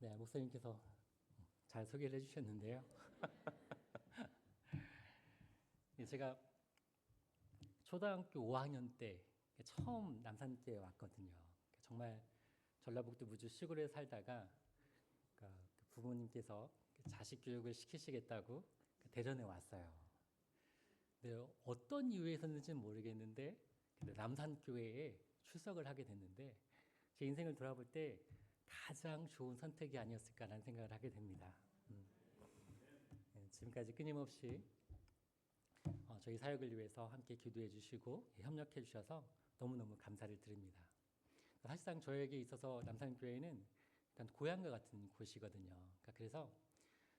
네, 목사님께서 잘 소개를 해주셨는데요. 제가 초등학교 5학년 때 처음 남산교에 왔거든요. 정말 전라북도 무주 시골에 살다가 그 부모님께서 자식 교육을 시키시겠다고 대전에 왔어요. 근데 어떤 이유에서는지는 모르겠는데 남산교회에 출석을 하게 됐는데 제 인생을 돌아볼 때 가장 좋은 선택이 아니었을까라는 생각을 하게 됩니다. 지금까지 끊임없이 저희 사역을 위해서 함께 기도해 주시고 협력해 주셔서 너무너무 감사를 드립니다. 사실상 저에게 있어서 남산교회는 약간 고향과 같은 곳이거든요. 그래서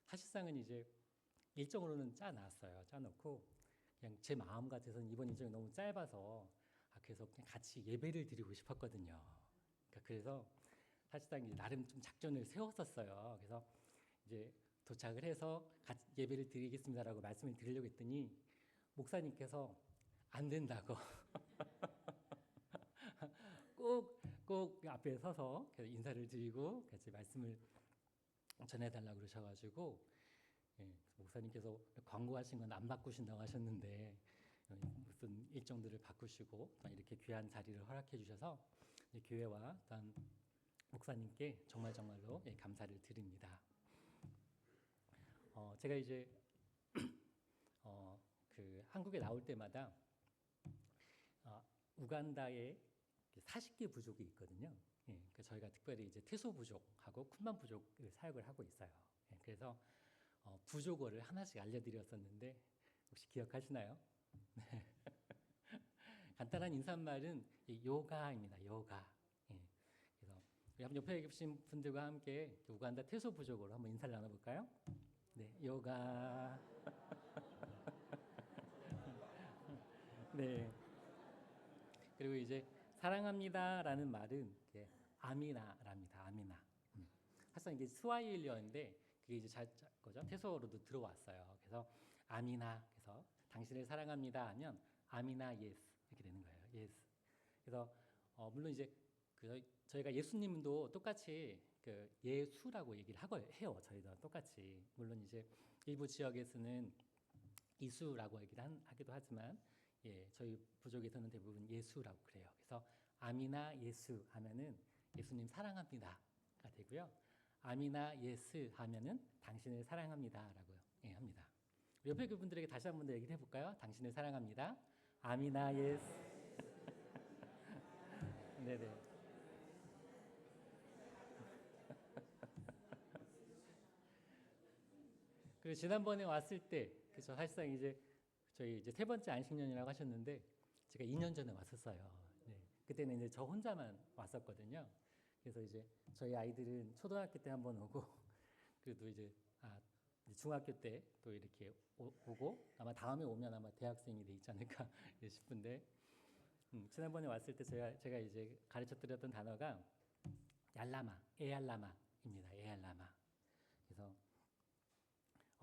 사실상은 이제 일정으로는 짜놨어요. 짜놓고 그냥 제 마음 같아서는 이번 일정이 너무 짧아서 그래서 그냥 같이 예배를 드리고 싶었거든요. 그래서 사실상 나름 좀 작전을 세웠었어요. 그래서 이제 도착을 해서 같이 예배를 드리겠습니다라고 말씀을 드리려고 했더니 목사님께서 안 된다고 꼭 앞에 서서 인사를 드리고 같이 말씀을 전해달라고 그러셔가지고 목사님께서 광고하신 건 안 바꾸신다고 하셨는데 무슨 일정들을 바꾸시고 이렇게 귀한 자리를 허락해 주셔서 교회와 또한 목사님께 정말로 감사를 드립니다. 제가 이제 그 한국에 나올 때마다 우간다에 40개 부족이 있거든요. 그러니까 저희가 특별히 이제 태소 부족하고 쿤만 부족을 사역을 하고 있어요. 그래서 부족어를 하나씩 알려드렸었는데 혹시 기억하시나요? 네. 간단한 인사말은 요가입니다. 요가. 그래서 우리 한번 옆에 계신 분들과 함께 우간다 태소 부족으로 한번 인사를 나눠볼까요? 네, 요가. 네. 그리고 이제 사랑합니다라는 말은 아미나랍니다. 아미나. 사실 이게 스와힐리어인데 그게 이제 거죠. 태소어로도 들어왔어요. 그래서 아미나. 그래서 당신을 사랑합니다 하면 아미나 예스 이렇게 되는 거예요. 예스. 그래서 물론 이제 저희가 예수님도 똑같이 그 예수라고 얘기를 해요. 저희도 똑같이. 물론 이제 일부 지역에서는 이수라고 얘기를 하기도 하지만 저희 부족에서는 대부분 예수라고 그래요. 그래서 아미나 예수 하면은 예수님 사랑합니다가 되고요. 아미나 예스 하면은 당신을 사랑합니다라고 합니다. 옆에 그분들에게 다시 한 번 더 얘기를 해볼까요? 당신을 사랑합니다. 아미나 예스. 네네. 그리고 지난번에 왔을 때, 그래서 사실상 이제 저희 이제 세 번째 안식년이라고 하셨는데 제가 2년 전에 왔었어요. 네. 그때는 이제 저 혼자만 왔었거든요. 그래서 이제 저희 아이들은 초등학교 때 한번 오고 그래도 이제 중학교 때 또 이렇게 오고 아마 다음에 오면 아마 대학생이 돼 있지 않을까 싶은데 지난번에 왔을 때 제가 이제 가르쳐 드렸던 단어가 얄라마, 에얄라마입니다. 에얄라마. 그래서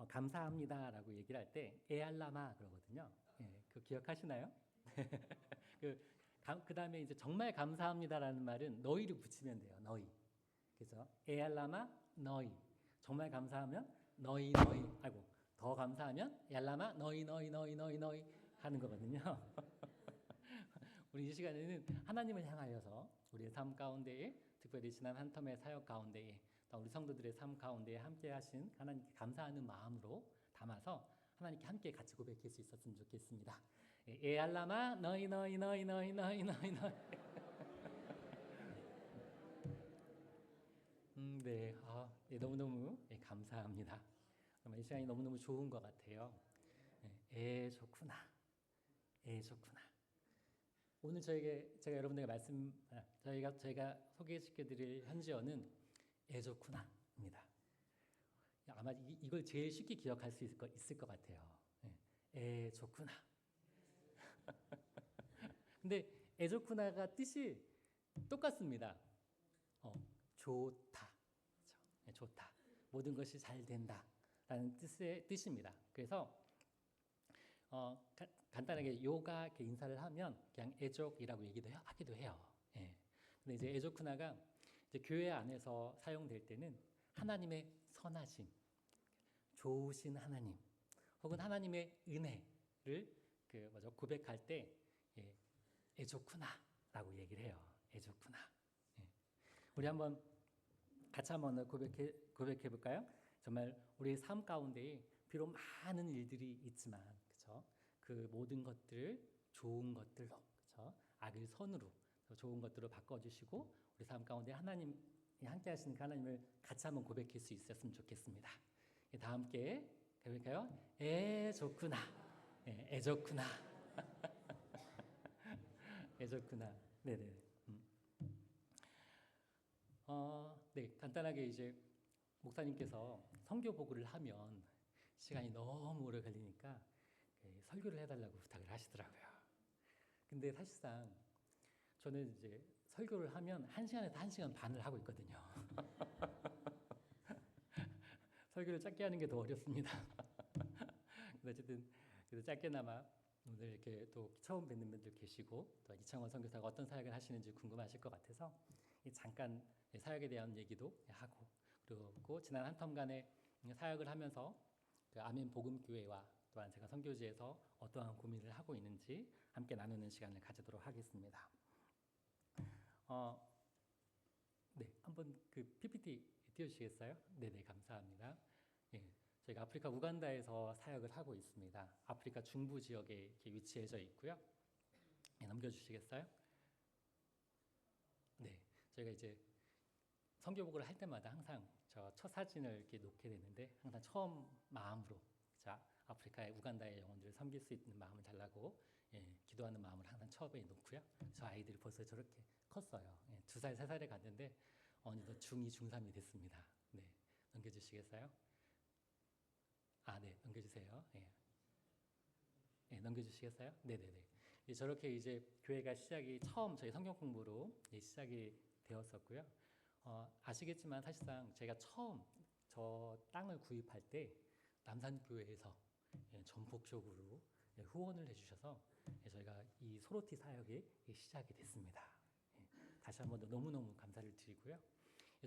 감사합니다라고 얘기를 할 때 에알라마 그러거든요. 그 기억하시나요? 그 다음에 이제 정말 감사합니다라는 말은 너희를 붙이면 돼요. 너희. 그래서 에알라마 너희. 정말 감사하면 너희. 아이고 더 감사하면 얄라마 너희 하는 거거든요. 우리 이 시간에는 하나님을 향하여서 우리의 삶 가운데에 특별히 지난 한 텀의 사역 가운데에 우리 성도들의 삶 가운데 함께 하신 하나님께 감사하는 마음으로 담아서 하나님께 함께 같이 고백할 수 있었으면 좋겠습니다. 에알라마 너희. 네, 너무너무 감사합니다. 정말 이 시간이 너무너무 좋은 것 같아요. 좋구나. 좋구나. 오늘 제가 여러분들에게 저희가 소개시켜드릴 현지어는 좋구나입니다. 아마 이걸 제일 쉽게 기억할 수 있을 것 같아요. 좋구나. 근데 좋구나가 뜻이 똑같습니다. 좋다. 그렇죠? 좋다. 모든 것이 잘 된다라는 뜻입니다. 그래서 간단하게 요가 이렇게 인사를 하면 그냥 애족이라고 하기도 해요. 근데 이제 애족쿠나가 이제 교회 안에서 사용될 때는 하나님의 선하심, 좋으신 하나님, 혹은 하나님의 은혜를 고백할 때 애좋구나라고 얘기를 해요. 애좋구나. 우리 같이 한번 고백해 볼까요? 정말 우리의 삶 가운데 비록 많은 일들이 있지만, 그렇죠? 그 모든 것들 좋은 것들로, 그렇죠? 악을 선으로 좋은 것들로 바꿔주시고 우리 삶 가운데 하나님이 함께하시는 그 하나님을 같이 한번 고백할 수 있었으면 좋겠습니다. 다 함께 고백해요. 애좋구나. 애좋구나. 애좋구나. 네네. 네, 간단하게 이제 목사님께서 선교 보고를 하면 시간이 너무 오래 걸리니까 설교를 해달라고 부탁을 하시더라고요. 근데 사실상 저는 이제 설교를 하면 1시간에서 1시간 반을 하고 있거든요. 설교를 짧게 하는 게 더 어렵습니다. 근데 어쨌든 그래도 짧게나마 오늘 이렇게 또 처음 뵙는 분들 계시고 또 이창원 선교사가 어떤 사역을 하시는지 궁금하실 것 같아서 잠깐 사역에 대한 얘기도 하고, 그리고 지난 한 터간의 사역을 하면서 그 아멘 복음교회와 또한 제가 선교지에서 어떠한 고민을 하고 있는지 함께 나누는 시간을 가지도록 하겠습니다. 네, 한번 그 PPT 띄워주시겠어요? 네네, 감사합니다. 저희가 아프리카 우간다에서 사역을 하고 있습니다. 아프리카 중부 지역에 이렇게 위치해져 있고요. 넘겨주시겠어요? 네, 저희가 이제 선교복을 할 때마다 항상 저 첫 사진을 이렇게 놓게 되는데 항상 처음 마음으로 아프리카의 우간다의 영혼들을 섬길 수 있는 마음을 달라고 기도하는 마음을 항상 처음에 놓고요. 저 아이들이 벌써 저렇게 컸어요. 2살, 3살에 갔는데 어느덧 중2, 중3이 됐습니다. 네, 넘겨주시겠어요? 네, 넘겨주세요. 넘겨주시겠어요? 네네네. 저렇게 이제 교회가 처음 저희 성경 공부로 시작이 되었었고요. 아시겠지만 사실상 제가 처음 저 땅을 구입할 때 남산교회에서 전폭적으로 후원을 해주셔서 저희가 이 소로티 사역이 시작이 됐습니다. 다시 한번 더 너무너무 감사를 드리고요.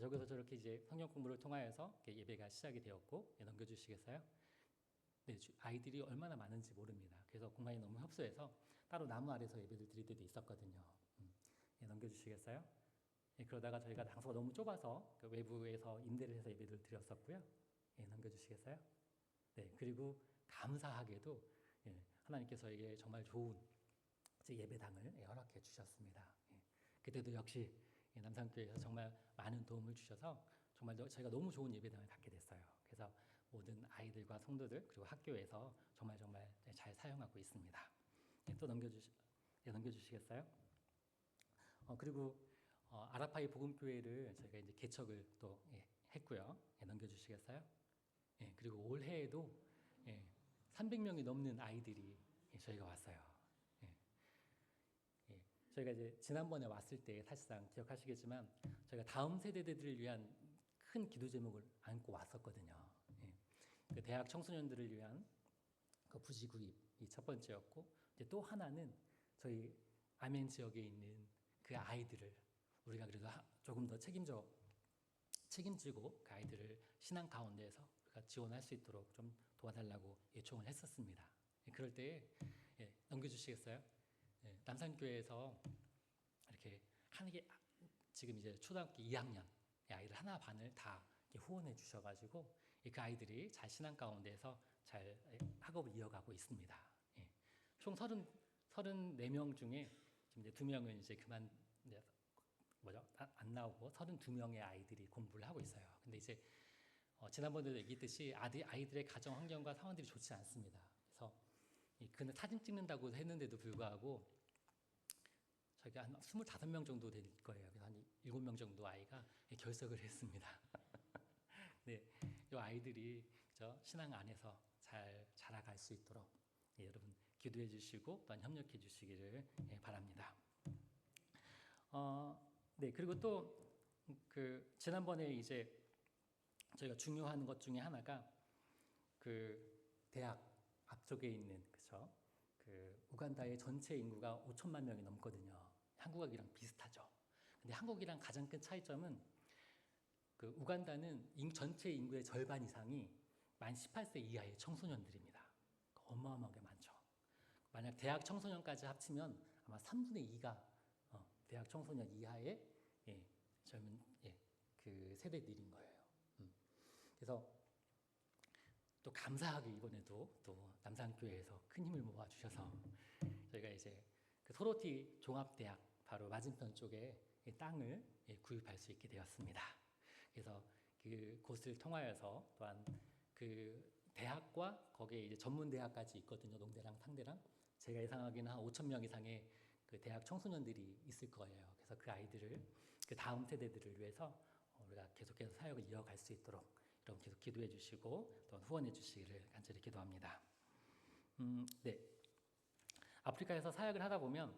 저기서 저렇게 이제 성경 공부를 통하여서 예배가 시작이 되었고, 넘겨주시겠어요? 네, 아이들이 얼마나 많은지 모릅니다. 그래서 공간이 너무 협소해서 따로 나무 아래서 예배를 드릴 때도 있었거든요. 넘겨주시겠어요? 그러다가 저희가 장소가 너무 좁아서 그 외부에서 임대를 해서 예배를 드렸었고요. 넘겨주시겠어요? 네, 그리고 감사하게도 하나님께서에게 정말 좋은 예배당을 허락해 주셨습니다. 그때도 역시 남산교회에서 정말 많은 도움을 주셔서 정말 저희가 너무 좋은 예배당을 갖게 됐어요. 그래서 모든 아이들과 성도들 그리고 학교에서 정말 잘 사용하고 있습니다. 또 넘겨주시겠어요? 그리고 아라파이 복음교회를 저희가 이제 개척을 또 했고요. 넘겨주시겠어요? 그리고 올해에도 300명이 넘는 아이들이 저희가 왔어요. 저희가 이제 지난번에 왔을 때 사실상 기억하시겠지만 저희가 다음 세대들을 위한 큰 기도 제목을 안고 왔었거든요. 그 대학 청소년들을 위한 그 부지 구입이 첫 번째였고, 이제 또 하나는 저희 아멘 지역에 있는 그 아이들을 우리가 그래도 조금 더 책임지고 그 아이들을 신앙 가운데에서 우리가 지원할 수 있도록 좀 도와달라고 요청을 했었습니다. 그럴 때 넘겨주시겠어요? 남산교회에서 이렇게 지금 이제 초등학교 2학년 아이들 하나 반을 다 후원해 주셔가지고 그 아이들이 잘 신앙 가운데서 잘 학업을 이어가고 있습니다. 총 34명 중에 지금 이제 2명은 이제 안 나오고 32명의 아이들이 공부를 하고 있어요. 근데 이제 지난번에도 얘기했듯이 아이들의 가정 환경과 상황들이 좋지 않습니다. 그래서 그는 사진 찍는다고 했는데도 불구하고 저희가 한 25명 정도 될 거예요. 그래서 한 7명 정도 아이가 결석을 했습니다. 네, 이 아이들이 신앙 안에서 잘 자라갈 수 있도록 여러분 기도해 주시고 또한 협력해 주시기를 바랍니다. 네, 그리고 또 지난번에 이제 저희가 중요한 것 중에 하나가 그 대학 앞쪽에 있는 그 우간다의 전체 인구가 5천만 명이 넘거든요. 한국이랑 비슷하죠. 근데 한국이랑 가장 큰 차이점은 그 우간다는 전체 인구의 절반 이상이 만 18세 이하의 청소년들입니다. 어마어마하게 많죠. 만약 대학 청소년까지 합치면 아마 3분의 2가 대학 청소년 이하의 젊은 그 세대들인 거예요. 그래서 또 감사하게 이번에도 또 남산교회에서 큰 힘을 모아주셔서 저희가 이제 그 소로티 종합대학 바로 맞은편 쪽에 땅을 구입할 수 있게 되었습니다. 그래서 그 곳을 통하여서 또한 그 대학과 거기에 이제 전문 대학까지 있거든요. 농대랑 상대랑 제가 예상하기는 한 5천 명 이상의 그 대학 청소년들이 있을 거예요. 그래서 그 아이들을 그 다음 세대들을 위해서 우리가 계속해서 사역을 이어갈 수 있도록 여러분 계속 기도해 주시고 또 후원해 주시기를 간절히 기도합니다. 네. 아프리카에서 사역을 하다 보면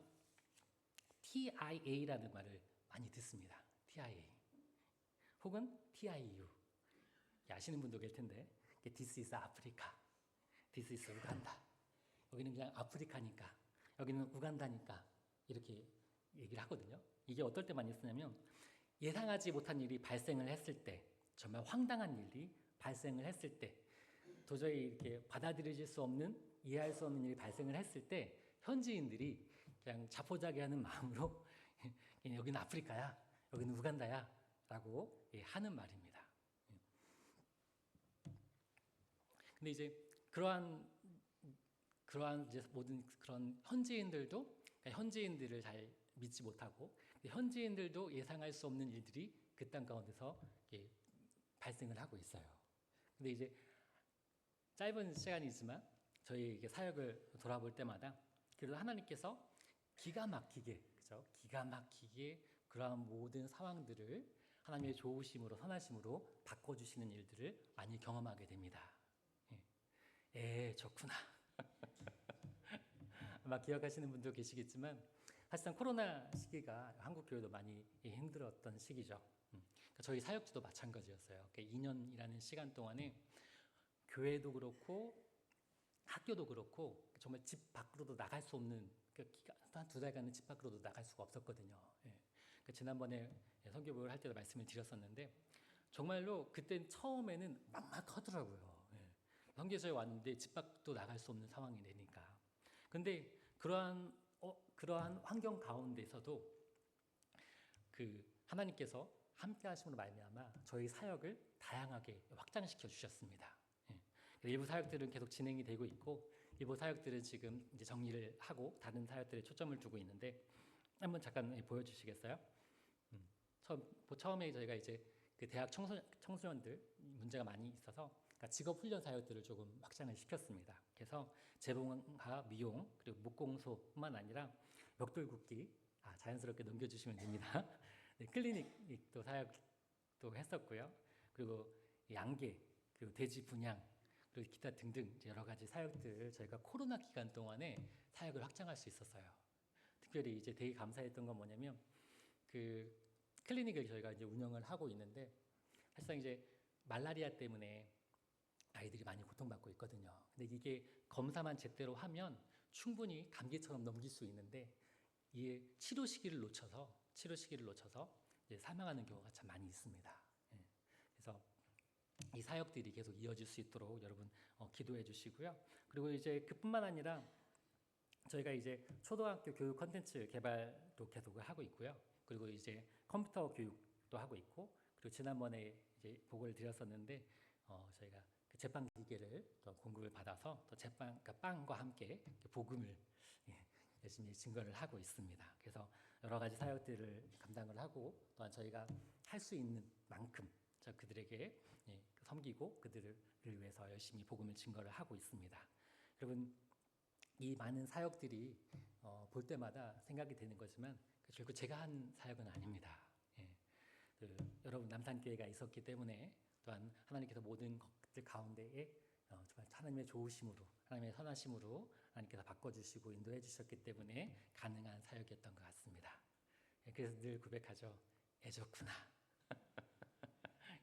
TIA라는 말을 많이 듣습니다. TIA 혹은 TIU 아시는 분도 계실 텐데 This is Africa, This is 우간다. 여기는 그냥 아프리카니까 여기는 우간다니까 이렇게 얘기를 하거든요. 이게 어떨 때 많이 쓰냐면 예상하지 못한 일이 발생을 했을 때 정말 황당한 일이 발생을 했을 때 도저히 이렇게 받아들여질 수 없는 이해할 수 없는 일이 발생을 했을 때 현지인들이 그냥 자포자기하는 마음으로 여기는 아프리카야, 여기는 우간다야 라고 하는 말입니다. 근데 이제 그러한 이제 모든 그런 현지인들도 그러니까 현지인들을 잘 믿지 못하고 현지인들도 예상할 수 없는 일들이 그 땅 가운데서 발생을 하고 있어요. 근데 이제 짧은 시간이지만 저희 이게 사역을 돌아볼 때마다 그래도 하나님께서 기가 막히게 그죠? 기가 막히게 그러한 모든 상황들을 하나님의 좋으심으로 선하심으로 바꿔주시는 일들을 많이 경험하게 됩니다. 좋구나. 아마 기억하시는 분도 계시겠지만 사실상 코로나 시기가 한국 교회도 많이 힘들었던 시기죠. 그러니까 저희 사역지도 마찬가지였어요. 그러니까 2년이라는 시간 동안에 교회도 그렇고 학교도 그렇고 정말 집 밖으로도 나갈 수 없는 한 2달간은 집 밖으로도 나갈 수가 없었거든요. 그러니까 지난번에 선교부를 할 때도 말씀을 드렸었는데 정말로 그때 처음에는 막막하더라고요. 선교소에 왔는데 집 밖도 나갈 수 없는 상황이 되니까. 근데 그러한 환경 가운데서도 그 하나님께서 함께 하심으로 말미암아 저희 사역을 다양하게 확장시켜 주셨습니다. 일부 사역들은 계속 진행이 되고 있고 일부 사역들은 지금 이제 정리를 하고 다른 사역들에 초점을 두고 있는데 한번 잠깐 보여주시겠어요? 처음에 저희가 이제 그 대학 청소년들 문제가 많이 있어서 그러니까 직업 훈련 사역들을 조금 확장을 시켰습니다. 그래서 재봉화, 미용 그리고 목공소뿐만 아니라 벽돌 굽기 자연스럽게 넘겨주시면 됩니다. 네, 클리닉도 사역도 했었고요. 그리고 양계 그리고 돼지 분양 그리고 기타 등등 여러 가지 사역들 저희가 코로나 기간 동안에 사역을 확장할 수 있었어요. 특별히 이제 되게 감사했던 건 뭐냐면 그 클리닉을 저희가 이제 운영을 하고 있는데 사실상 이제 말라리아 때문에 아이들이 많이 고통받고 있거든요. 근데 이게 검사만 제대로 하면 충분히 감기처럼 넘길 수 있는데 이 치료 시기를 놓쳐서 이제 사망하는 경우가 참 많이 있습니다. 그래서 이 사역들이 계속 이어질 수 있도록 여러분 기도해 주시고요. 그리고 이제 그뿐만 아니라 저희가 이제 초등학교 교육 콘텐츠 개발도 계속 하고 있고요. 그리고 이제 컴퓨터 교육도 하고 있고 그리고 지난번에 이제 보고를 드렸었는데 저희가 그 제빵 기계를 또 공급을 받아서 또 제빵 그러니까 빵과 함께 복음을 열심히 증거를 하고 있습니다. 그래서 여러 가지 사역들을 감당을 하고 또한 저희가 할 수 있는 만큼 그들에게 섬기고 그들을 위해서 열심히 복음을 증거를 하고 있습니다. 여러분 이 많은 사역들이 볼 때마다 생각이 되는 거지만 결국 제가 한 사역은 아닙니다. 여러분 남산교회가 있었기 때문에 또한 하나님께서 모든 것들 가운데에 정말 하나님의 좋으심으로 하나님의 선하심으로 하나님께서 바꿔주시고 인도해 주셨기 때문에 가능한 사역이었던 것 같습니다. 그래서 늘 고백하죠. 애좋구나.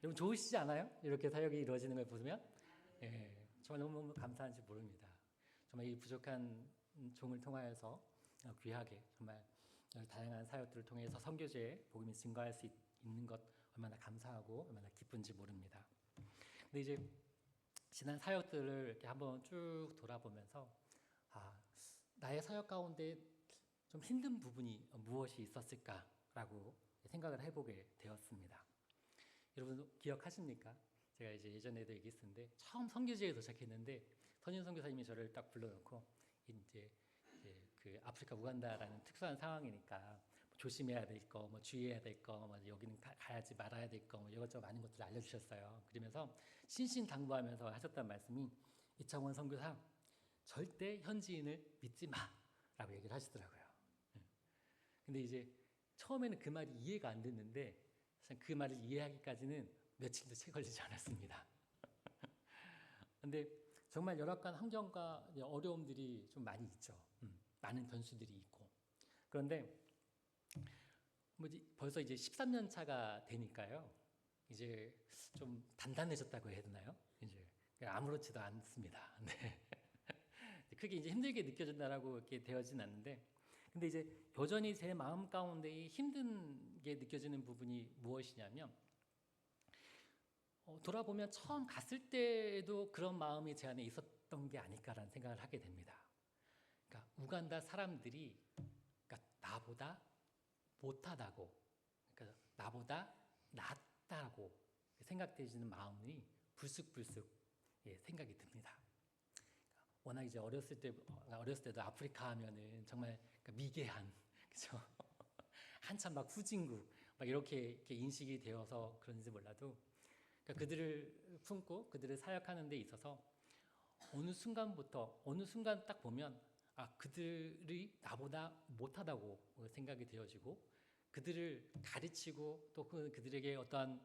여러분 좋으시지 않아요? 이렇게 사역이 이루어지는 걸 보면 정말 너무너무 감사한지 모릅니다. 정말 이 부족한 종을 통하여서 귀하게 정말 다양한 사역들을 통해서 선교제에 복음이 증거할 수 있는 것 얼마나 감사하고 얼마나 기쁜지 모릅니다. 근데 이제 지난 사역들을 이렇게 한번 쭉 돌아보면서 나의 사역 가운데 좀 힘든 부분이 무엇이 있었을까라고 생각을 해보게 되었습니다. 여러분 기억하십니까? 제가 이제 예전에도 얘기했었는데 처음 선교지에 도착했는데 선임 선교사님이 저를 딱 불러놓고 이제 그 아프리카 우간다라는 특수한 상황이니까 조심해야 될 거, 뭐 주의해야 될 거, 뭐 여기는 가야지 말아야 될 거, 뭐 이것저것 많은 것들을 알려주셨어요. 그러면서 신신당부하면서 하셨던 말씀이 이창원 선교사 절대 현지인을 믿지 마라고 얘기를 하시더라고요. 근데 이제 처음에는 그 말이 이해가 안 됐는데 사실 그 말을 이해하기까지는 며칠도 채 걸리지 않았습니다. 근데 정말 열악한 환경과 어려움들이 좀 많이 있죠. 많은 변수들이 있고. 그런데 벌써 이제 13년 차가 되니까요. 이제 좀 단단해졌다고 해야 되나요? 이제 아무렇지도 않습니다. 네. 크게 이제 힘들게 느껴진다라고 이렇게 되어진 않는데, 근데 이제 여전히 제 마음 가운데 힘든 게 느껴지는 부분이 무엇이냐면, 돌아보면 처음 갔을 때도 그런 마음이 제 안에 있었던 게 아닐까라는 생각을 하게 됩니다. 그러니까 우간다 사람들이 그러니까 나보다 못하다고, 그러니까 나보다 낫다고 생각되지는 마음이 불쑥불쑥 생각이 듭니다. 워낙 이제 어렸을 때도 아프리카 하면은 정말 미개한, 그죠? 한참 막 후진국 막 이렇게 인식이 되어서 그런지 몰라도 그러니까 그들을 품고 그들을 사역하는 데 있어서 어느 순간 딱 보면 그들이 나보다 못하다고 생각이 되어지고 그들을 가르치고 또 그들에게 어떠한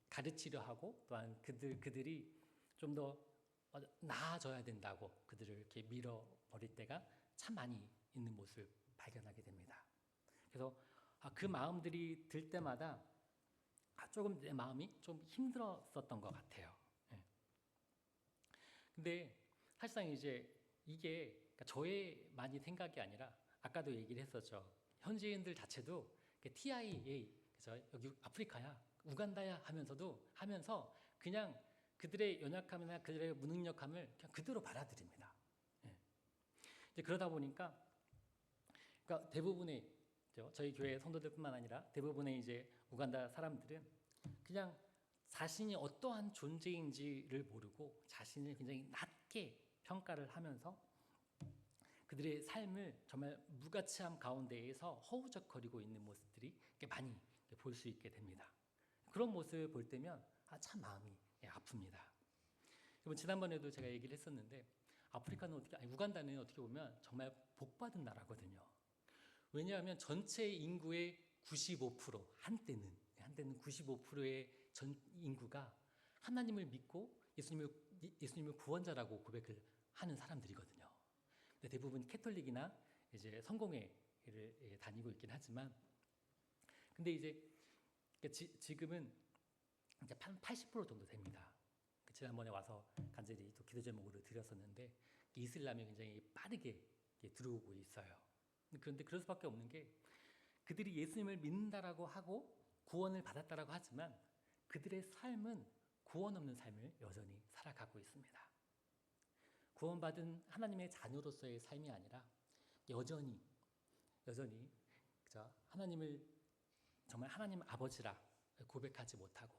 가르치려 하고 또한 그들이 좀 더 나아져야 된다고 그들을 이렇게 밀어버릴 때가 참 많이 있는 모습을 발견하게 됩니다. 그래서 그 마음들이 들 때마다 조금 내 마음이 좀 힘들었었던 것 같아요. 근데 사실상 이제 이게 저의만이 생각이 아니라 아까도 얘기를 했었죠. 현지인들 자체도 TIA, 그래서 여기 아프리카야, 우간다야 하면서 그냥 그들의 연약함이나 그들의 무능력함을 그냥 그대로 받아들입니다. 이제 그러다 보니까 그러니까 대부분의 저희 교회 성도들뿐만 아니라 대부분의 이제 우간다 사람들은 그냥 자신이 어떠한 존재인지를 모르고 자신을 굉장히 낮게 평가를 하면서 그들의 삶을 정말 무가치함 가운데에서 허우적거리고 있는 모습들이 많이 볼 수 있게 됩니다. 그런 모습을 볼 때면 참 마음이 아픕니다. 여러분 지난번에도 제가 얘기를 했었는데 우간다는 어떻게 보면 정말 복받은 나라거든요. 왜냐하면 전체 인구의 95% 한때는 95%의 전 인구가 하나님을 믿고 예수님을 구원자라고 고백을 하는 사람들이거든요. 근데 대부분 캐톨릭이나 이제 성공회를 다니고 있긴 하지만, 근데 이제 지금은 이제 80% 정도 됩니다. 지난번에 와서 간절히 또 기도 제목으로 드렸었는데 이슬람이 굉장히 빠르게 들어오고 있어요. 그런데 그럴 수밖에 없는 게 그들이 예수님을 믿는다라고 하고 구원을 받았다라고 하지만 그들의 삶은 구원 없는 삶을 여전히 살아가고 있습니다. 구원받은 하나님의 자녀로서의 삶이 아니라 여전히 하나님을 정말 하나님 아버지라 고백하지 못하고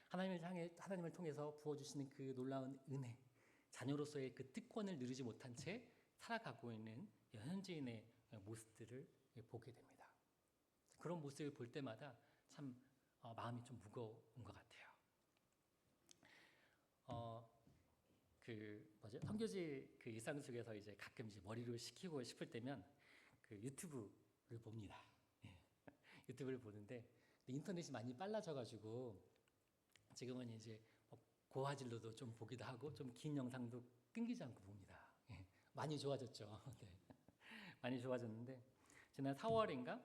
하나님을 통해서 부어주시는 그 놀라운 은혜, 자녀로서의 그 특권을 누리지 못한 채 살아가고 있는 현지인의 모습들을 보게 됩니다. 그런 모습을 볼 때마다 참 마음이 좀 무거운 것 같아요. 선교지 그 일상 속에서 이제 가끔 이제 머리를 식히고 싶을 때면 그 유튜브를 봅니다. 유튜브를 보는데 인터넷이 많이 빨라져가지고 지금은 이제 고화질로도 좀 보기도 하고 좀 긴 영상도 끊기지 않고 봅니다. 많이 좋아졌죠. 네. 많이 좋아졌는데 지난 4월인가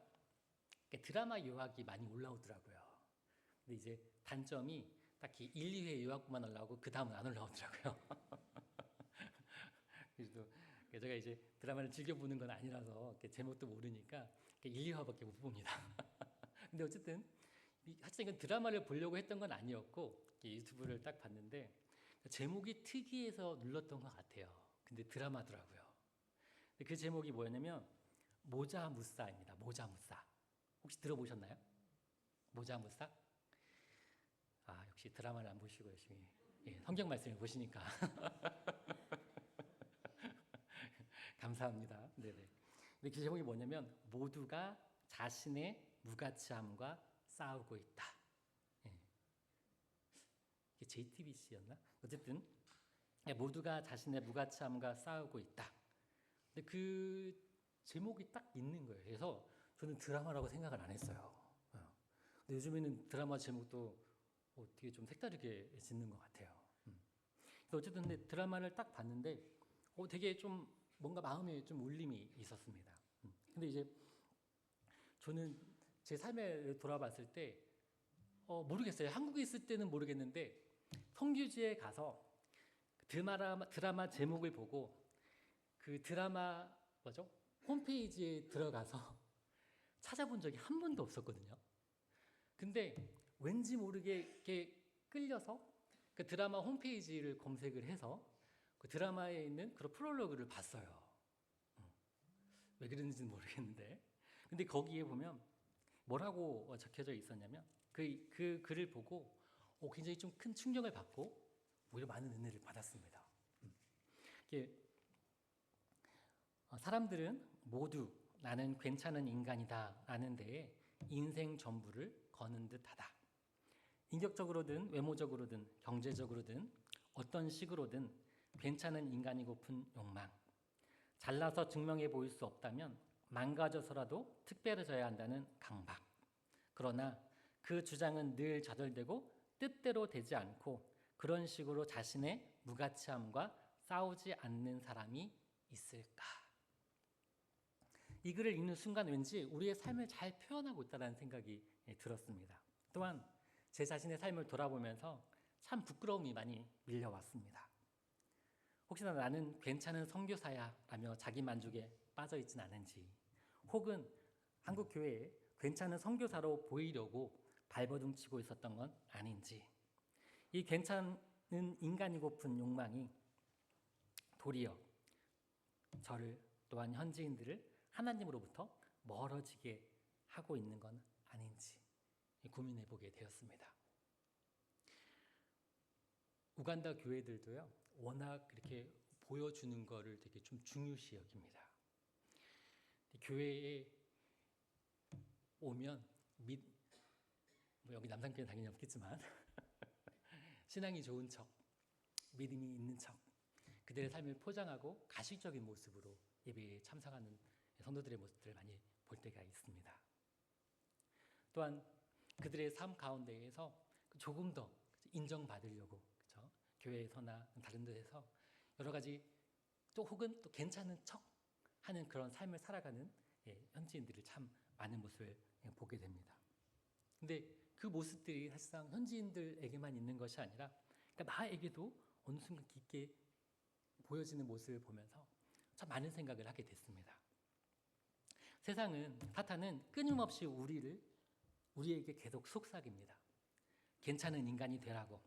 드라마 요약이 많이 올라오더라고요. 근데 이제 단점이 딱히 1, 2회 요약만 올라오고 그 다음은 안 올라오더라고요. 그래서 제가 이제 드라마를 즐겨보는 건 아니라서 제목도 모르니까 1, 2화밖에 못 봅니다. 근데 어쨌든 사실 이건 드라마를 보려고 했던 건 아니었고 유튜브를 딱 봤는데 제목이 특이해서 눌렀던 것 같아요. 근데 드라마더라고요. 근데 그 제목이 뭐였냐면 모자무사입니다. 모자무사. 혹시 들어보셨나요? 모자무사? 아, 역시 드라마를 안 보시고 열심히 성경 말씀을 보시니까 감사합니다. 네네. 근데 그 제목이 뭐냐면 모두가 자신의 무가치함과 싸우고 있다. 이게 JTBC였나? 어쨌든 모두가 자신의 무가치함과 싸우고 있다. 근데 그 제목이 딱 있는 거예요. 그래서 저는 드라마라고 생각을 안 했어요. 근데 요즘에는 드라마 제목도 되게 좀 색다르게 짓는 것 같아요. 그래서 어쨌든 근데 드라마를 딱 봤는데 되게 좀 뭔가 마음에 좀 울림이 있었습니다. 근데 이제 저는 제 삶에 돌아봤을 때 모르겠어요. 한국에 있을 때는 모르겠는데 성교지에 가서 드라마 제목을 보고 그 드라마 뭐죠? 홈페이지에 들어가서 찾아본 적이 한 번도 없었거든요. 근데 왠지 모르게 이렇게 끌려서 그 드라마 홈페이지를 검색을 해서 그 드라마에 있는 그런 프롤로그를 봤어요. 왜 그랬는지는 모르겠는데. 근데 거기에 보면 뭐라고 적혀져 있었냐면 그 글을 보고 굉장히 좀 큰 충격을 받고 오히려 많은 은혜를 받았습니다. 이게 사람들은 모두 나는 괜찮은 인간이다 라는 데에 인생 전부를 거는 듯하다. 인격적으로든 외모적으로든 경제적으로든 어떤 식으로든 괜찮은 인간이고픈 욕망, 잘나서 증명해 보일 수 없다면 망가져서라도 특별해져야 한다는 강박. 그러나 그 주장은 늘 좌절되고 뜻대로 되지 않고 그런 식으로 자신의 무가치함과 싸우지 않는 사람이 있을까? 이 글을 읽는 순간 왠지 우리의 삶을 잘 표현하고 있다는 생각이 들었습니다. 또한 제 자신의 삶을 돌아보면서 참 부끄러움이 많이 밀려왔습니다. 혹시나 나는 괜찮은 선교사야 라며 자기만족에 빠져 있진 않은지, 혹은 한국 교회에 괜찮은 선교사로 보이려고 발버둥 치고 있었던 건 아닌지, 이 괜찮은 인간이고픈 욕망이 도리어 저를 또한 현지인들을 하나님으로부터 멀어지게 하고 있는 건 아닌지 고민해 보게 되었습니다. 우간다 교회들도요, 워낙 이렇게 보여주는 거를 되게 좀 중요시 여깁니다. 교회에 오면 여기 남산교회는 당연히 없겠지만 신앙이 좋은 척, 믿음이 있는 척, 그들의 삶을 포장하고 가식적인 모습으로 예배에 참석하는 성도들의 모습들을 많이 볼 때가 있습니다. 또한 그들의 삶 가운데에서 조금 더 인정받으려고, 그렇죠? 교회에서나 다른 데서 여러 가지 또 혹은 또 괜찮은 척 하는 그런 삶을 살아가는 현지인들을 참 많은 모습을 보게 됩니다. 근데 그 모습들이 사실상 현지인들에게만 있는 것이 아니라 그러니까 나에게도 어느 순간 깊게 보여지는 모습을 보면서 참 많은 생각을 하게 됐습니다. 세상은, 사탄은 끊임없이 우리에게 계속 속삭입니다. 괜찮은 인간이 되라고,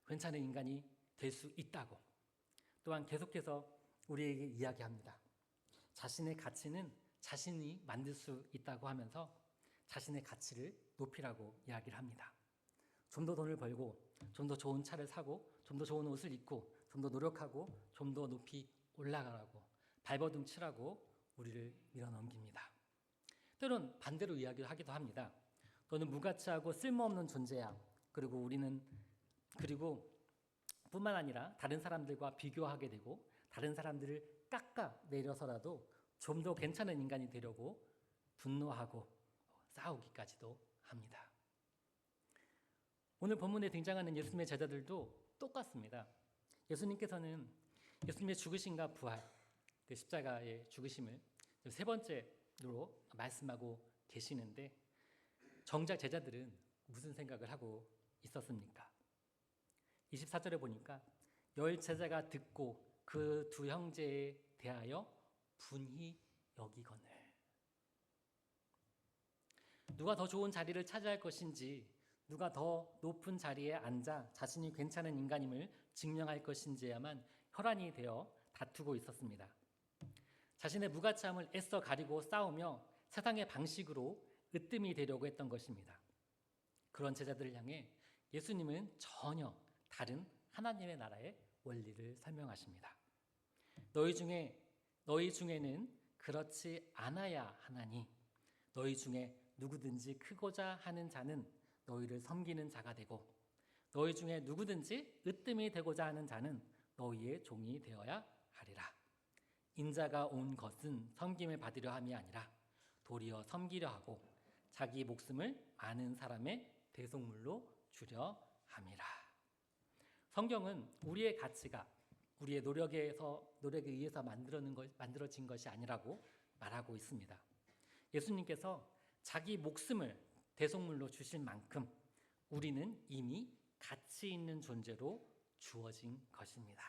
괜찮은 인간이 될 수 있다고, 또한 계속해서 우리에게 이야기합니다. 자신의 가치는 자신이 만들 수 있다고 하면서 자신의 가치를 높이라고 이야기를 합니다. 좀 더 돈을 벌고, 좀 더 좋은 차를 사고, 좀 더 좋은 옷을 입고, 좀 더 노력하고, 좀 더 높이 올라가라고, 발버둥 치라고 우리를 밀어넘깁니다. 때론 반대로 이야기를 하기도 합니다. 너는 무가치하고 쓸모없는 존재야. 그리고 뿐만 아니라 다른 사람들과 비교하게 되고 다른 사람들을 깎아내려서라도 좀 더 괜찮은 인간이 되려고 분노하고 싸우기까지도 합니다. 오늘 본문에 등장하는 예수님의 제자들도 똑같습니다. 예수님께서는 예수님의 죽으심과 부활, 그 십자가의 죽으심을 세 번째로 말씀하고 계시는데 정작 제자들은 무슨 생각을 하고 있었습니까? 24절에 보니까 열 제자가 듣고 그 두 형제에 대하여 분히 여기거늘. 누가 더 좋은 자리를 차지할 것인지, 누가 더 높은 자리에 앉아 자신이 괜찮은 인간임을 증명할 것인지에만 혈안이 되어 다투고 있었습니다. 자신의 무가치함을 애써 가리고 싸우며 세상의 방식으로 으뜸이 되려고 했던 것입니다. 그런 제자들을 향해 예수님은 전혀 다른 하나님의 나라의 원리를 설명하십니다. 너희 중에는 그렇지 않아야 하나니 너희 중에 누구든지 크고자 하는 자는 너희를 섬기는 자가 되고 너희 중에 누구든지 으뜸이 되고자 하는 자는 너희의 종이 되어야 하리라. 인자가 온 것은 섬김을 받으려 함이 아니라 도리어 섬기려 하고 자기 목숨을 많은 사람의 대속물로 주려 함이라. 성경은 우리의 가치가 우리의 노력에 의해서 만들어진 것이 아니라고 말하고 있습니다. 예수님께서 자기 목숨을 대속물로 주신 만큼 우리는 이미 가치 있는 존재로 주어진 것입니다.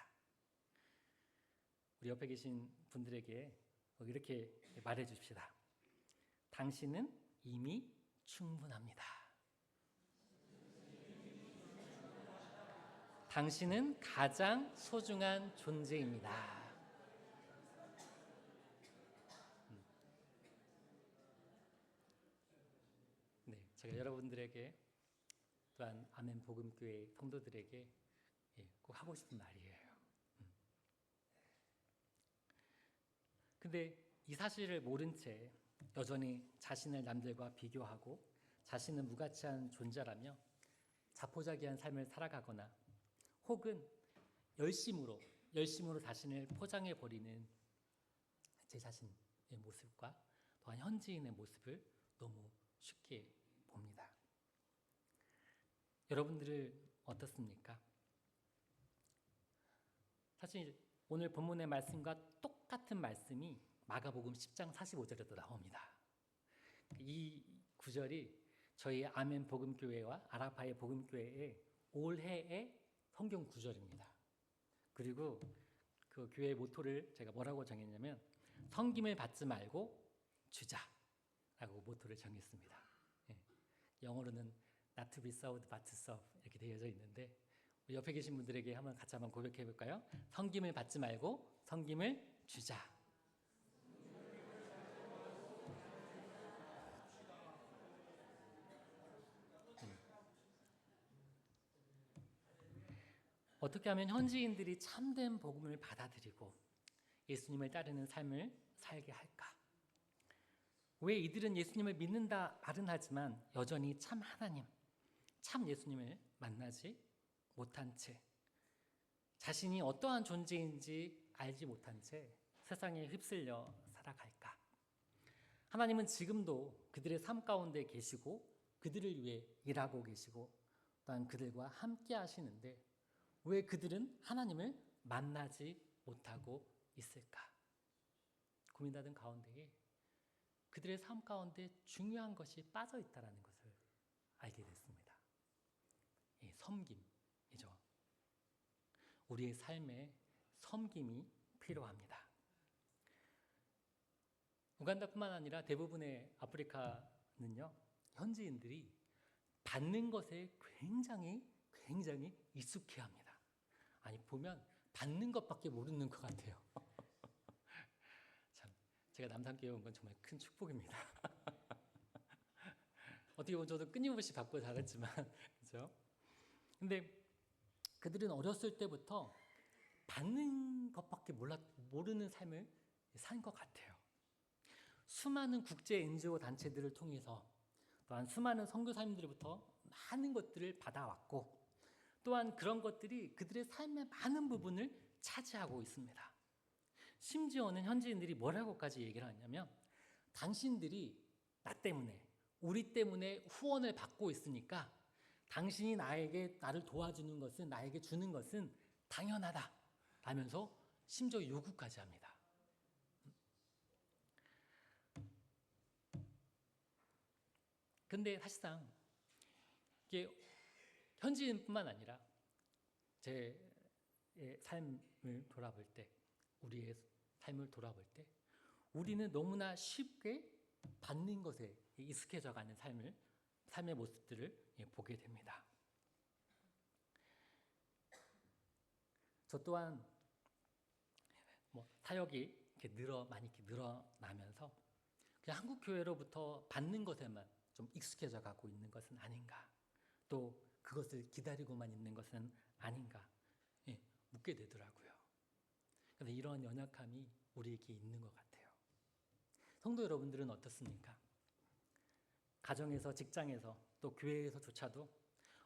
우리 옆에 계신 분들에게 이렇게 말해 줍시다. 당신은 이미 충분합니다. 당신은 가장 소중한 존재입니다. 네, 제가 여러분들에게 또한 아멘 복음교회 성도들에게 꼭 하고 싶은 말이에요. 근데 이 사실을 모른 채 여전히 자신을 남들과 비교하고 자신은 무가치한 존재라며 자포자기한 삶을 살아가거나 혹은 열심으로 자신을 포장해 버리는 제 자신의 모습과 또한 현지인의 모습을 너무 쉽게 봅니다. 여러분들은 어떻습니까? 사실 오늘 본문의 말씀과 똑같은 말씀이 마가복음 10장 45절에도 나옵니다. 이 구절이 저희 아멘 복음교회와 아라파의 복음교회의 올해의 성경 구절입니다. 그리고 그 교회의 모토를 제가 뭐라고 정했냐면 섬김을 받지 말고 주자라고 모토를 정했습니다. 영어로는 not to be served but to serve 이렇게 되어져 있는데 옆에 계신 분들에게 같이 한번 고백해 볼까요? 섬김을 받지 말고 섬김을 주자. 어떻게 하면 현지인들이 참된 복음을 받아들이고 예수님을 따르는 삶을 살게 할까? 왜 이들은 예수님을 믿는다 말은 하지만 여전히 참 하나님, 참 예수님을 만나지 못한 채 자신이 어떠한 존재인지 알지 못한 채 세상에 휩쓸려 살아갈까? 하나님은 지금도 그들의 삶 가운데 계시고 그들을 위해 일하고 계시고 또한 그들과 함께 하시는데 왜 그들은 하나님을 만나지 못하고 있을까? 고민하던 가운데에 그들의 삶 가운데 중요한 것이 빠져 있다는 것을 알게 됐습니다. 섬김이죠. 우리의 삶에 섬김이 필요합니다. 우간다뿐만 아니라 대부분의 아프리카는요, 현지인들이 받는 것에 굉장히 익숙해합니다. 아니 보면 받는 것밖에 모르는 것 같아요. 참 제가 남산교회 온 건 정말 큰 축복입니다. 어떻게 보면 저도 끊임없이 받고 자랐지만 그렇죠? 근데 그들은 어렸을 때부터 받는 것밖에 모르는 삶을 산 것 같아요. 수많은 국제 NGO 단체들을 통해서 또한 수많은 선교사님들로부터 많은 것들을 받아왔고 또한 그런 것들이 그들의 삶의 많은 부분을 차지하고 있습니다. 심지어는 현지인들이 뭐라고까지 얘기를 하냐면 당신들이 나 때문에 우리 때문에 후원을 받고 있으니까 당신이 나를 도와주는 것은 나에게 주는 것은 당연하다 라면서 심지어 요구까지 합니다. 근데 사실상 이게 현지인뿐만 아니라 제 삶을 돌아볼 때 우리의 삶을 돌아볼 때 우리는 너무나 쉽게 받는 것에 익숙해져가는 삶의 모습들을 보게 됩니다. 저 또한 사역이 많이 늘어나면서 그냥 한국 교회로부터 받는 것에만 좀 익숙해져 가고 있는 것은 아닌가, 또 그것을 기다리고만 있는 것은 아닌가 묻게 되더라고요. 그래서 이런 연약함이 우리에게 있는 것 같아요. 성도 여러분들은 어떻습니까? 가정에서, 직장에서, 또 교회에서조차도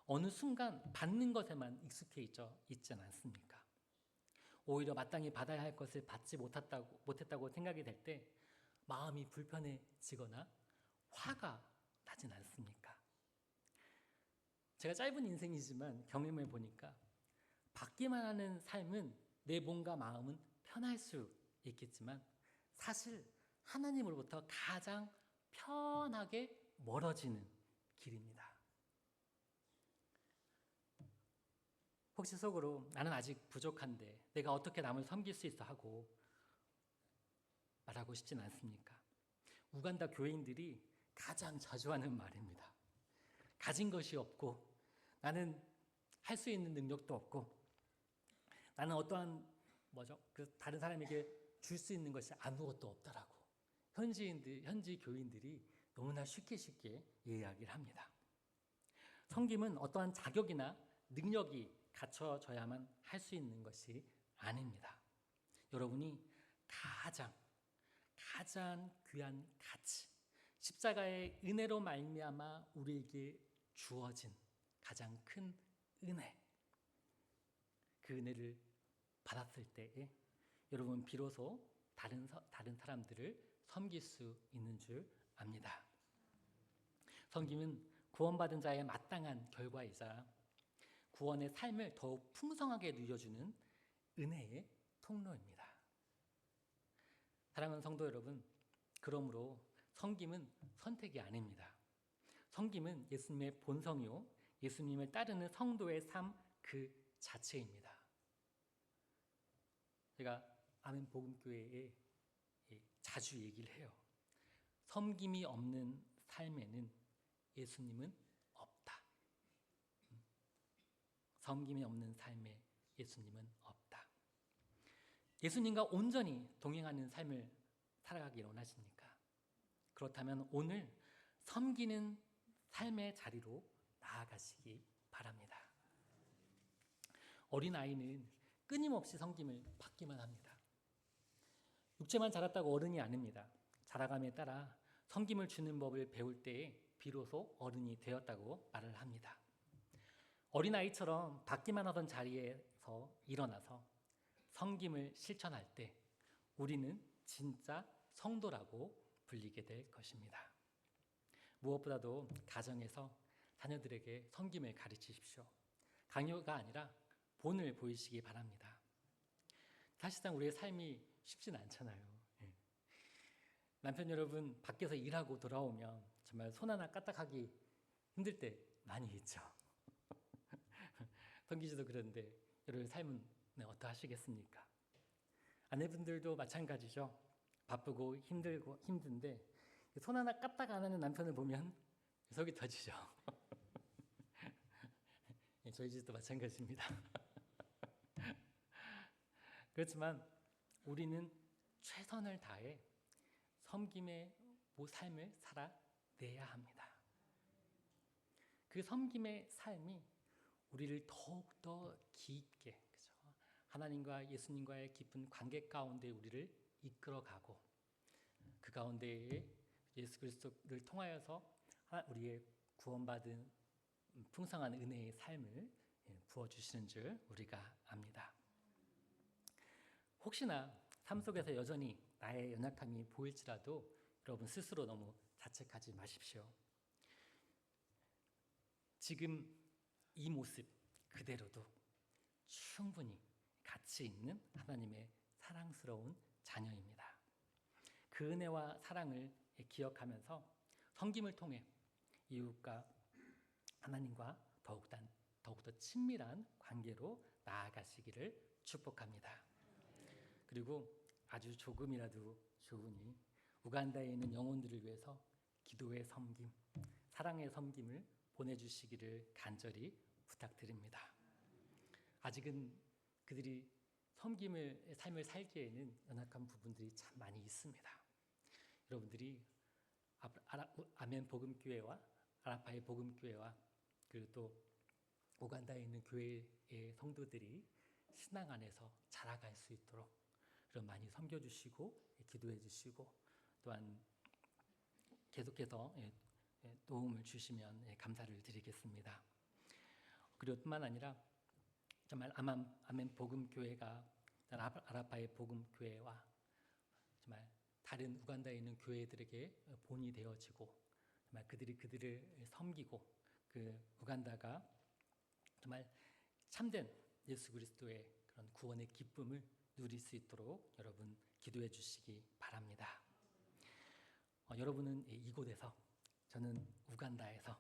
어느 순간 받는 것에만 익숙해 있지는 않습니까? 오히려 마땅히 받아야 할 것을 받지 못했다고 생각이 될 때 마음이 불편해지거나 화가 나진 않습니까? 제가 짧은 인생이지만 경험해 보니까 받기만 하는 삶은 내 몸과 마음은 편할 수 있겠지만 사실 하나님으로부터 가장 편하게 멀어지는 길입니다. 혹시 속으로 나는 아직 부족한데 내가 어떻게 남을 섬길 수 있어 하고 말하고 싶진 않습니까? 우간다 교인들이 가장 자주 하는 말입니다. 가진 것이 없고 나는 할 수 있는 능력도 없고 나는 어떠한 다른 사람에게 줄 수 있는 것이 아무것도 없다라고 현지 교인들이 너무나 쉽게 이야기를 합니다. 섬김은 어떠한 자격이나 능력이 갖춰져야만 할 수 있는 것이 아닙니다. 여러분이 가장 귀한 가치, 십자가의 은혜로 말미암아 우리에게 주어진 가장 큰 은혜, 그 은혜를 받았을 때에 여러분 비로소 다른 사람들을 섬길 수 있는 줄 압니다. 섬김은 구원받은 자의 마땅한 결과이자 구원의 삶을 더욱 풍성하게 누려주는 은혜의 통로입니다. 사랑하는 성도 여러분, 그러므로 섬김은 선택이 아닙니다. 섬김은 예수님의 본성이요, 예수님을 따르는 성도의 삶 그 자체입니다. 제가 아멘 복음교회에 자주 얘기를 해요. 섬김이 없는 삶에는 예수님은 없다. 섬김이 없는 삶에 예수님은 없다. 예수님과 온전히 동행하는 삶을 살아가기를 원하십니까? 그렇다면 오늘 섬기는 삶의 자리로 나아가시기 바랍니다. 어린아이는 끊임없이 섬김을 받기만 합니다. 육체만 자랐다고 어른이 아닙니다. 자라감에 따라 섬김을 주는 법을 배울 때에 비로소 어른이 되었다고 말을 합니다. 어린아이처럼 받기만 하던 자리에서 일어나서 섬김을 실천할 때 우리는 진짜 성도라고 불리게 될 것입니다. 무엇보다도 가정에서 자녀들에게 섬김을 가르치십시오. 강요가 아니라 본을 보이시기 바랍니다. 사실상 우리의 삶이 쉽진 않잖아요. 남편 여러분 밖에서 일하고 돌아오면 정말 손 하나 까딱하기 힘들 때 많이 있죠. 성기지도 그런데 여러분 삶은 어떠하시겠습니까? 아내분들도 마찬가지죠. 바쁘고 힘든데 손 하나 까딱 안 하는 남편을 보면 속이 터지죠. 저희 집도 마찬가지입니다. 그렇지만 우리는 최선을 다해 섬김의 삶을 살아내야 합니다. 그 섬김의 삶이 우리를 더욱더 깊게 하나님과 예수님과의 깊은 관계 가운데 우리를 이끌어가고 그 가운데에 예수 그리스도를 통하여서 우리의 구원받은 풍성한 은혜의 삶을 부어주시는 줄 우리가 압니다. 혹시나 삶 속에서 여전히 나의 연약함이 보일지라도 여러분 스스로 너무 자책하지 마십시오. 지금 이 모습 그대로도 충분히 가치 있는 하나님의 사랑스러운 자녀입니다. 그 은혜와 사랑을 기억하면서 섬김을 통해 이웃과 하나님과 더욱더 친밀한 관계로 나아가시기를 축복합니다. 그리고 아주 조금이라도 좋으니 우간다에 있는 영혼들을 위해서 기도의 섬김, 사랑의 섬김을 보내주시기를 간절히 부탁드립니다. 아직은 그들이 섬김의 삶을 살기에는 연약한 부분들이 참 많이 있습니다. 여러분들이 아멘 복음교회와 아라파의 복음교회와 그리고 또 우간다에 있는 교회의 성도들이 신앙 안에서 자라갈 수 있도록 그런 많이 섬겨주시고 기도해 주시고 또한 계속해서 도움을 주시면 감사를 드리겠습니다. 그리고 뿐만 아니라 정말 아멘 복음교회가 아라파의 복음교회와 정말 다른 우간다에 있는 교회들에게 본이 되어지고 정말 그들을 섬기고 그 우간다가 정말 참된 예수 그리스도의 그런 구원의 기쁨을 누릴 수 있도록 여러분 기도해 주시기 바랍니다. 여러분은 이곳에서 저는 우간다에서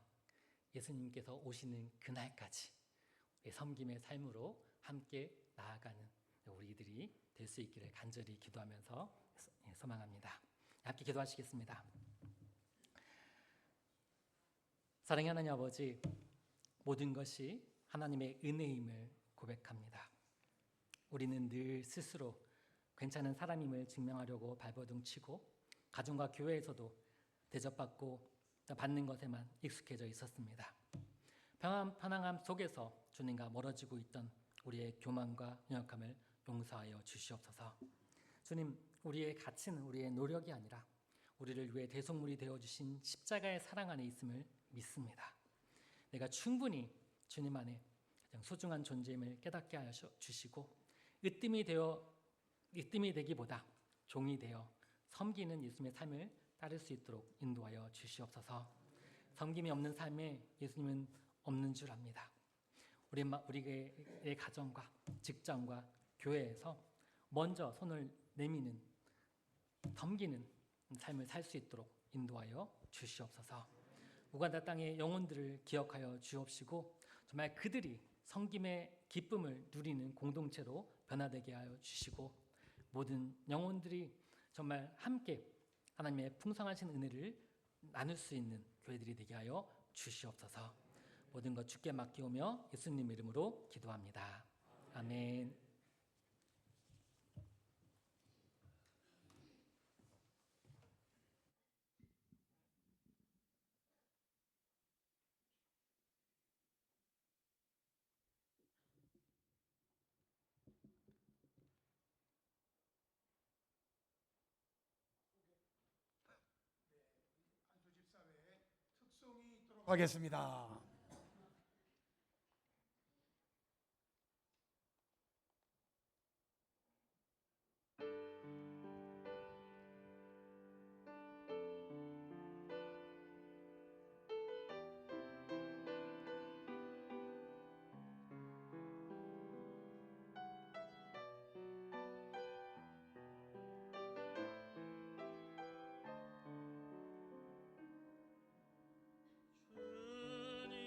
예수님께서 오시는 그날까지 섬김의 삶으로 함께 나아가는 우리들이 될 수 있기를 간절히 기도하면서 소망합니다. 함께 기도하시겠습니다. 사랑의 하나님 아버지, 모든 것이 하나님의 은혜임을 고백합니다. 우리는 늘 스스로 괜찮은 사람임을 증명하려고 발버둥치고 가정과 교회에서도 대접받고 받는 것에만 익숙해져 있었습니다. 편안함 속에서 주님과 멀어지고 있던 우리의 교만과 연약함을 용서하여 주시옵소서. 주님, 우리의 가치는 우리의 노력이 아니라 우리를 위해 대속물이 되어주신 십자가의 사랑 안에 있음을 믿습니다. 내가 충분히 주님 안에 가장 소중한 존재임을 깨닫게 하여 주시고 으뜸이 되기보다 종이 되어 섬기는 예수님의 삶을 따를 수 있도록 인도하여 주시옵소서. 섬김이 없는 삶에 예수님은 없는 줄 압니다. 우리의 가정과 직장과 교회에서 먼저 손을 내미는 섬기는 삶을 살 수 있도록 인도하여 주시옵소서. 우간다 땅의 영혼들을 기억하여 주옵시고 정말 그들이 섬김의 기쁨을 누리는 공동체로 변화되게 하여 주시고 모든 영혼들이 정말 함께 하나님의 풍성하신 은혜를 나눌 수 있는 교회들이 되게 하여 주시옵소서. 모든 것 주께 맡기오며 예수님 이름으로 기도합니다. 아멘. 안수집사회의 특송이 있도록 하겠습니다. 주님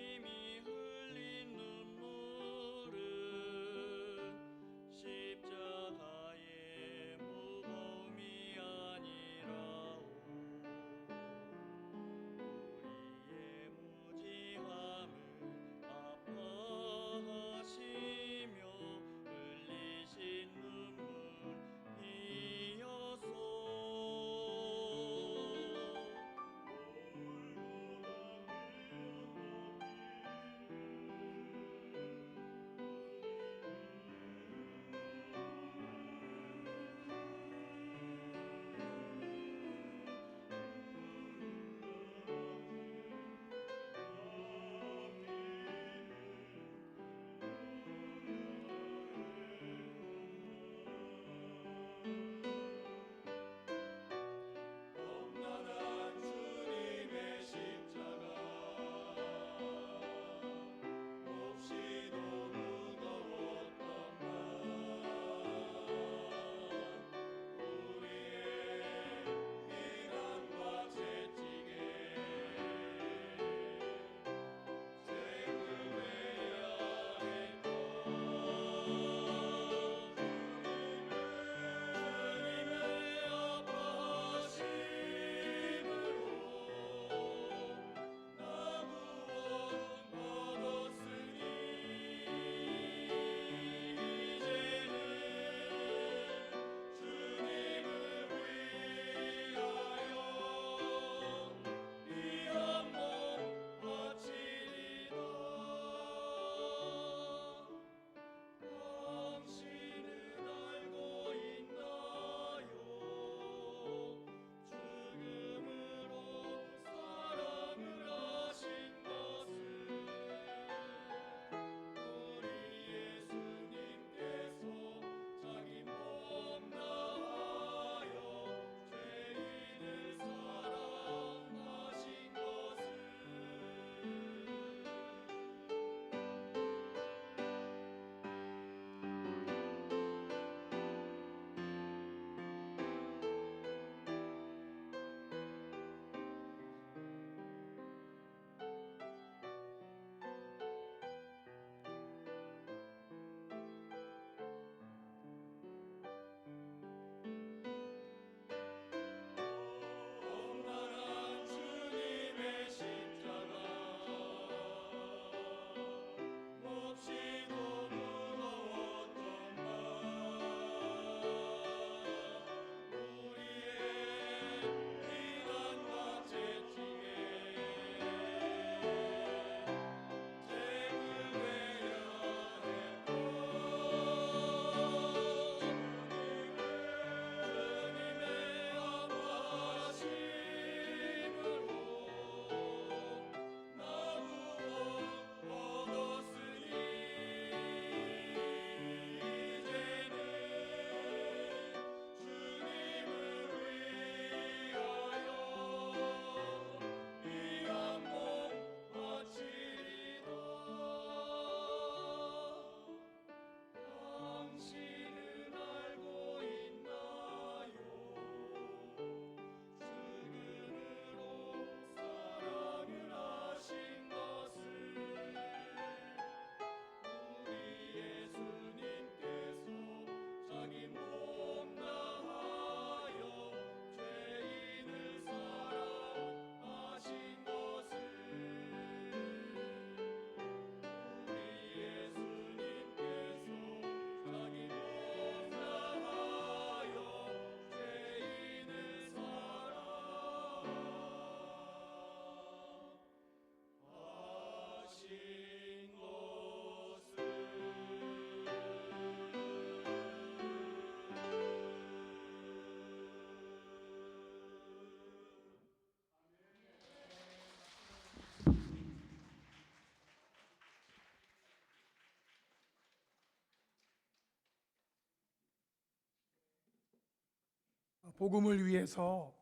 복음을 위해서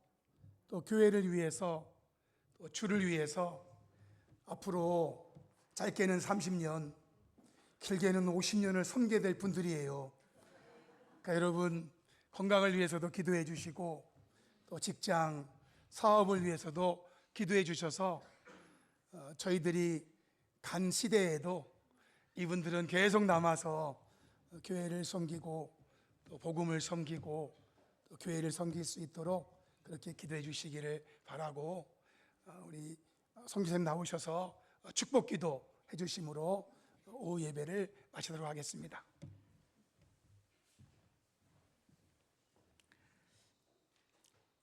또 교회를 위해서 또 주를 위해서 앞으로 짧게는 30년, 길게는 50년을 섬기게 될 분들이에요. 그러니까 여러분 건강을 위해서도 기도해 주시고 또 직장, 사업을 위해서도 기도해 주셔서 저희들이 간 시대에도 이분들은 계속 남아서 교회를 섬기고 또 복음을 섬기고 또 교회를 섬길 수 있도록 그렇게 기도해 주시기를 바라고 우리 성교사님 나오셔서 축복기도 해주심으로 오후 예배를 마치도록 하겠습니다.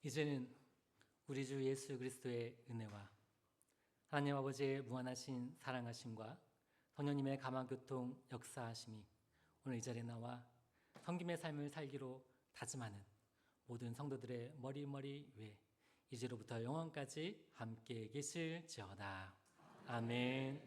이제는 우리 주 예수 그리스도의 은혜와 하나님 아버지의 무한하신 사랑하심과 성령님의 감화교통 역사하심이 오늘 이 자리에 나와 섬김의 삶을 살기로 다짐하는 모든 성도들의 머리 위에 이제로부터 영원까지 함께 계실지어다. 아멘.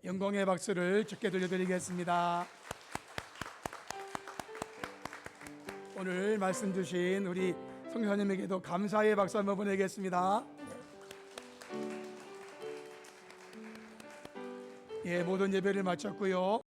영광의 박수를 주께 돌려드리겠습니다. 오늘 말씀 주신 우리 성교사님에게도 감사의 박수 한번 보내겠습니다. 모든 예배를 마쳤고요.